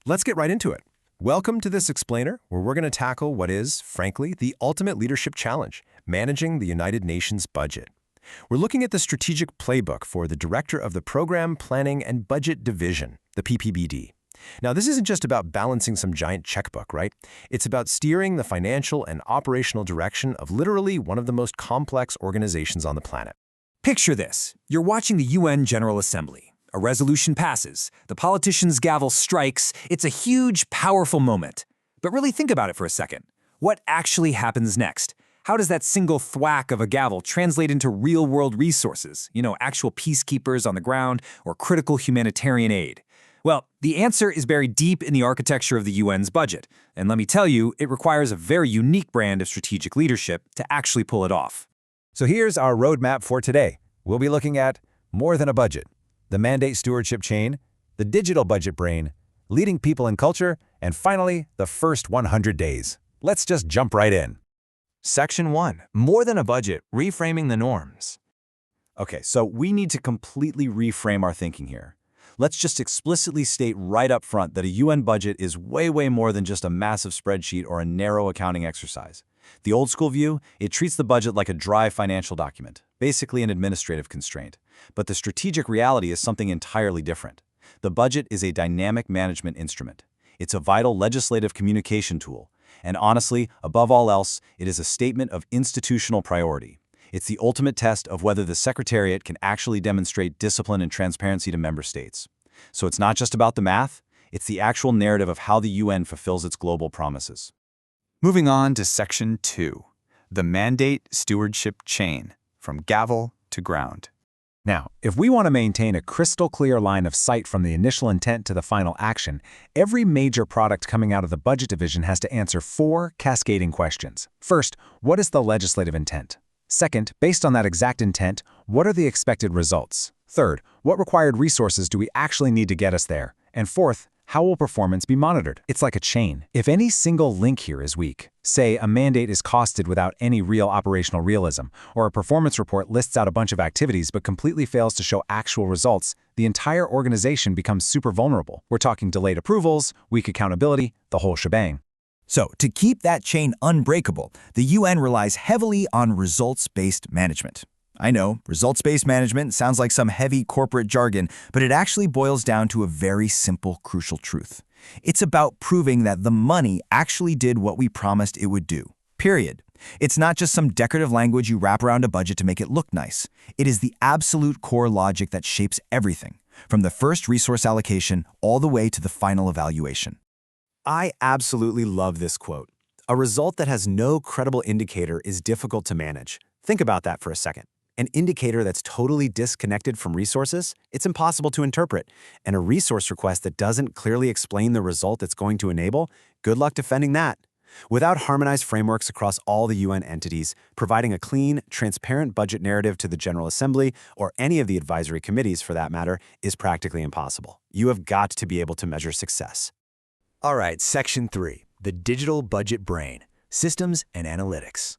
Let's get right into it. Welcome to this explainer, where we're going to tackle what is, frankly, the ultimate leadership challenge, managing the United Nations budget. We're looking at the strategic playbook for the Director of the Program, Planning, and Budget Division, the PPBD. Now, this isn't just about balancing some giant checkbook, right? It's about steering the financial and operational direction of literally one of the most complex organizations on the planet. Picture this. You're watching the UN General Assembly. A resolution passes. The politician's gavel strikes. It's a huge, powerful moment. But really think about it for a second. What actually happens next? How does that single thwack of a gavel translate into real-world resources? Actual peacekeepers on the ground or critical humanitarian aid? Well, the answer is buried deep in the architecture of the UN's budget. And let me tell you, it requires a very unique brand of strategic leadership to actually pull it off. So here's our roadmap for today. We'll be looking at more than a budget, the mandate stewardship chain, the digital budget brain, leading people and culture, and finally, the first 100 days. Let's just jump right in. Section 1. More than a budget, reframing the norms. Okay, so we need to completely reframe our thinking here. Let's just explicitly state right up front that a UN budget is way more than just a massive spreadsheet or a narrow accounting exercise. The old school view, it treats the budget like a dry financial document, basically an administrative constraint. But the strategic reality is something entirely different. The budget is a dynamic management instrument. It's a vital legislative communication tool. And honestly, above all else, it is a statement of institutional priority. It's the ultimate test of whether the Secretariat can actually demonstrate discipline and transparency to member states. So it's not just about the math, it's the actual narrative of how the UN fulfills its global promises. Moving on to Section 2. The mandate stewardship chain, from gavel to ground. Now, if we want to maintain a crystal clear line of sight from the initial intent to the final action, every major product coming out of the budget division has to answer 4 cascading questions. First, what is the legislative intent? Second, based on that exact intent, what are the expected results? Third, what required resources do we actually need to get us there? And fourth, how will performance be monitored? It's like a chain. If any single link here is weak, say a mandate is costed without any real operational realism, or a performance report lists out a bunch of activities but completely fails to show actual results, the entire organization becomes super vulnerable. We're talking delayed approvals, weak accountability, the whole shebang. So, to keep that chain unbreakable, the UN relies heavily on results-based management. I know, results-based management sounds like some heavy corporate jargon, but it actually boils down to a very simple, crucial truth. It's about proving that the money actually did what we promised it would do. Period. It's not just some decorative language you wrap around a budget to make it look nice. It is the absolute core logic that shapes everything, from the first resource allocation all the way to the final evaluation. I absolutely love this quote. A result that has no credible indicator is difficult to manage. Think about that for a second. An indicator that's totally disconnected from resources, it's impossible to interpret. And a resource request that doesn't clearly explain the result it's going to enable, good luck defending that. Without harmonized frameworks across all the UN entities, providing a clean, transparent budget narrative to the General Assembly, or any of the advisory committees for that matter, is practically impossible. You have got to be able to measure success. All right, Section 3, the digital budget brain, systems and analytics.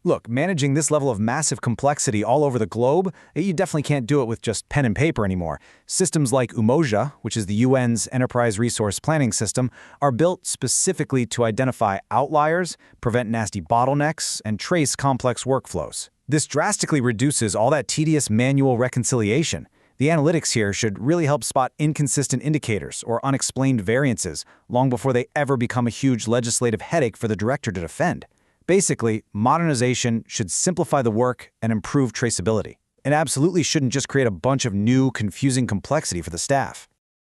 Look, managing this level of massive complexity all over the globe, you definitely can't do it with just pen and paper anymore. Systems like Umoja, which is the UN's enterprise resource planning system, are built specifically to identify outliers, prevent nasty bottlenecks, and trace complex workflows. This drastically reduces all that tedious manual reconciliation. The analytics here should really help spot inconsistent indicators or unexplained variances long before they ever become a huge legislative headache for the director to defend. Basically, modernization should simplify the work and improve traceability. It absolutely shouldn't just create a bunch of new, confusing complexity for the staff.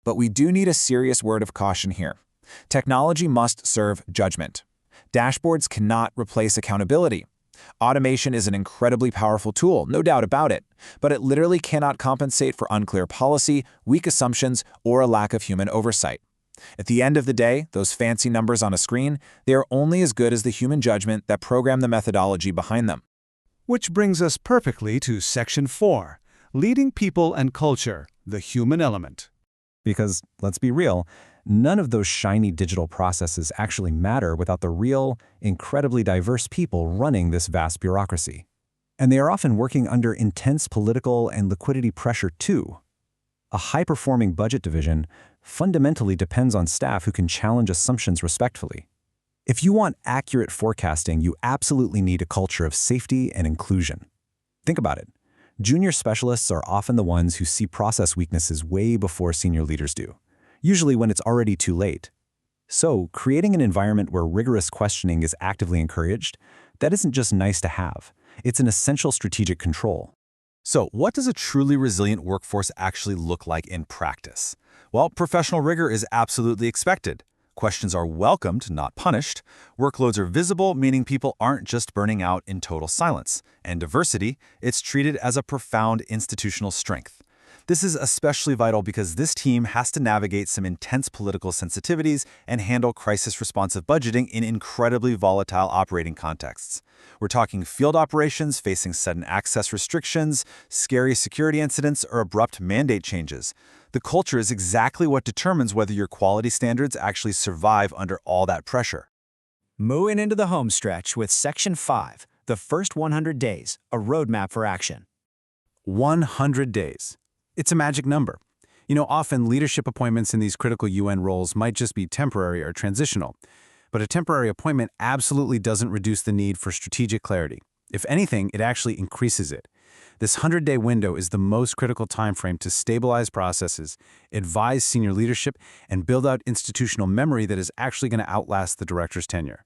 But we do need a serious word of caution here. Technology must serve judgment. Dashboards cannot replace accountability. Automation is an incredibly powerful tool, no doubt about it, but it literally cannot compensate for unclear policy, weak assumptions, or a lack of human oversight. At the end of the day, those fancy numbers on a screen, they are only as good as the human judgment that programmed the methodology behind them. Which brings us perfectly to Section 4, leading people and culture, the human element. Because, let's be real, none of those shiny digital processes actually matter without the real, incredibly diverse people running this vast bureaucracy. And they are often working under intense political and liquidity pressure too. A high-performing budget division, fundamentally depends on staff who can challenge assumptions respectfully. If you want accurate forecasting, you absolutely need a culture of safety and inclusion. Think about it. Junior specialists are often the ones who see process weaknesses way before senior leaders do, usually when it's already too late. So, creating an environment where rigorous questioning is actively encouraged, that isn't just nice to have. It's an essential strategic control. So, what does a truly resilient workforce actually look like in practice? Well, professional rigor is absolutely expected. Questions are welcomed, not punished. Workloads are visible, meaning people aren't just burning out in total silence. And diversity, it's treated as a profound institutional strength. This is especially vital because this team has to navigate some intense political sensitivities and handle crisis-responsive budgeting in incredibly volatile operating contexts. We're talking field operations facing sudden access restrictions, scary security incidents, or abrupt mandate changes. The culture is exactly what determines whether your quality standards actually survive under all that pressure. Moving into the home stretch with Section 5, the first 100 days, a roadmap for action. 100 days. It's a magic number. Often leadership appointments in these critical UN roles might just be temporary or transitional. But a temporary appointment absolutely doesn't reduce the need for strategic clarity. If anything, it actually increases it. This 100-day window is the most critical time frame to stabilize processes, advise senior leadership, and build out institutional memory that is actually going to outlast the director's tenure.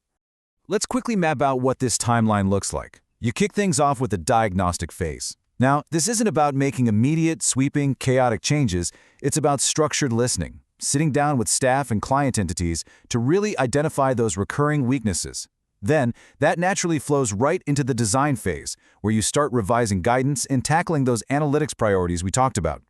Let's quickly map out what this timeline looks like. You kick things off with the diagnostic phase. Now, this isn't about making immediate, sweeping, chaotic changes. It's about structured listening, sitting down with staff and client entities to really identify those recurring weaknesses. Then, that naturally flows right into the design phase, where you start revising guidance and tackling those analytics priorities we talked about.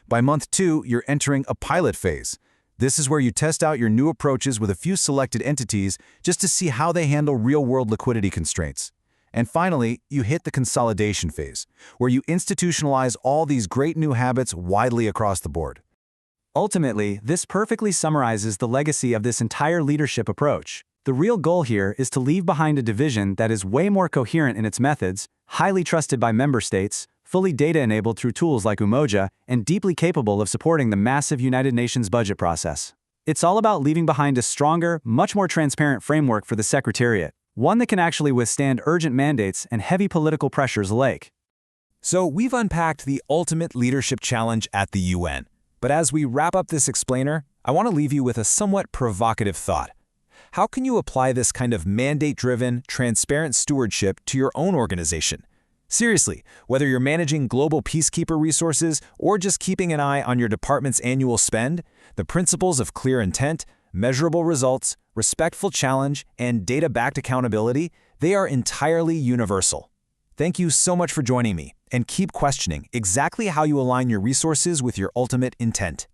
By month 2, you're entering a pilot phase. This is where you test out your new approaches with a few selected entities just to see how they handle real-world liquidity constraints. And finally, you hit the consolidation phase, where you institutionalize all these great new habits widely across the board. Ultimately, this perfectly summarizes the legacy of this entire leadership approach. The real goal here is to leave behind a division that is way more coherent in its methods, highly trusted by member states, fully data-enabled through tools like Umoja, and deeply capable of supporting the massive United Nations budget process. It's all about leaving behind a stronger, much more transparent framework for the Secretariat, one that can actually withstand urgent mandates and heavy political pressures alike. So we've unpacked the ultimate leadership challenge at the UN. But as we wrap up this explainer, I want to leave you with a somewhat provocative thought. How can you apply this kind of mandate-driven, transparent stewardship to your own organization? Seriously, whether you're managing global peacekeeper resources or just keeping an eye on your department's annual spend, the principles of clear intent, measurable results, respectful challenge, and data-backed accountability, they are entirely universal. Thank you so much for joining me, and keep questioning exactly how you align your resources with your ultimate intent.